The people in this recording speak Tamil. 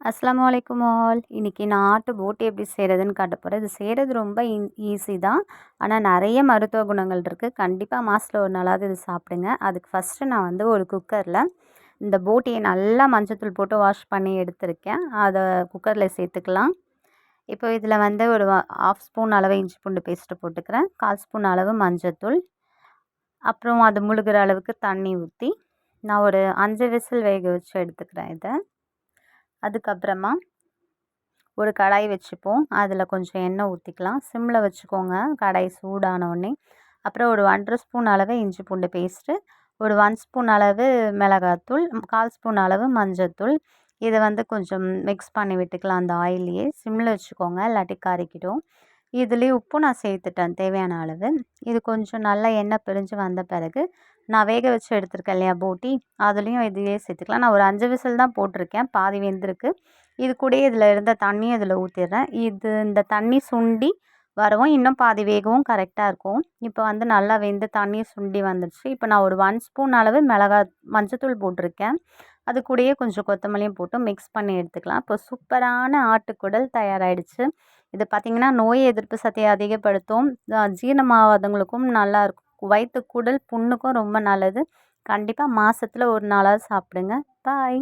அஸ்ஸலாமு அலைக்கும் ஆல். இன்னைக்கு நான் ஆட்டு போட்டி எப்படி செய்கிறதுன்னு காட்ட போகிறேன். இது செய்கிறது ரொம்ப ஈஸி தான். ஆனால் நிறைய மருத்துவ குணங்கள் இருக்குது. கண்டிப்பாக மாதத்தில் ஒரு நாளாவது இது சாப்பிடுங்க. அதுக்கு ஃபஸ்ட்டு நான் வந்து ஒரு குக்கரில் இந்த போட்டியை நல்லா மஞ்சத்தூள் போட்டு வாஷ் பண்ணி எடுத்திருக்கேன். அதை குக்கரில் சேர்த்துக்கலாம். இப்போ இதில் வந்து ஒரு 1/2 ஸ்பூன் அளவு இஞ்சி பூண்டு பேஸ்ட்டு போட்டுக்கிறேன். 1/4 ஸ்பூன் அளவு மஞ்சத்தூள், அப்புறம் அது முழுகிற அளவுக்கு தண்ணி ஊற்றி நான் ஒரு 5 விசில் வேக வச்சு எடுத்துக்கிறேன் இதை. அதுக்கப்புறமா ஒரு கடாய் வச்சுப்போம். அதில் கொஞ்சம் எண்ணெய் ஊற்றிக்கலாம். சிம்மில் வச்சுக்கோங்க கடாய் சூடானோடனே. அப்புறம் ஒரு 1/2 ஸ்பூன் அளவு இஞ்சி பூண்டு பேஸ்ட்டு, ஒரு 1 ஸ்பூன் அளவு மிளகாத்தூள், 1/4 ஸ்பூன் அளவு மஞ்சத்தூள். இதை வந்து கொஞ்சம் மிக்ஸ் பண்ணி விட்டுக்கலாம் அந்த ஆயிலையே. சிம்மில் வச்சுக்கோங்க, இல்லாட்டி கறிக்கிடும். இதுலேயே உப்பு நான் சேர்த்துட்டேன் தேவையான அளவு. இது கொஞ்சம் நல்லா எண்ணெய் பிரிஞ்சு வந்த பிறகு நான் வேக வச்சு எடுத்துருக்கேன் இல்லையா போட்டி, அதுலேயும் இதையே சேர்த்துக்கலாம். நான் ஒரு 5 விசில் தான் போட்டிருக்கேன், பாதி வெந்திருக்கு. இது கூடயே இதில் இருந்த தண்ணியும் இதில் ஊற்றிடுறேன். இந்த தண்ணி சுண்டி வரவும் இன்னும் பாதி வேகவும் கரெக்டாக இருக்கும். இப்போ வந்து நல்லா வெந்து தண்ணி சுண்டி வந்துடுச்சு. இப்போ நான் ஒரு 1 ஸ்பூன் அளவு மஞ்சத்தூள் போட்டிருக்கேன். அது கூடயே கொஞ்சம் கொத்தமல்லியும் போட்டு மிக்ஸ் பண்ணி எடுத்துக்கலாம். இப்போ சூப்பரான ஆட்டுக்குடல் தயாராகிடுச்சு. இது பார்த்திங்கன்னா நோய் எதிர்ப்பு சக்தியை அதிகப்படுத்தும், ஜீரணமாகாதவங்களுக்கும் நல்லாயிருக்கும், வயிற்று குடல் புண்ணுக்கும் ரொம்ப நல்லது. கண்டிப்பாக மாதத்தில் ஒரு நாளாவது சாப்பிடுங்க. பாய்.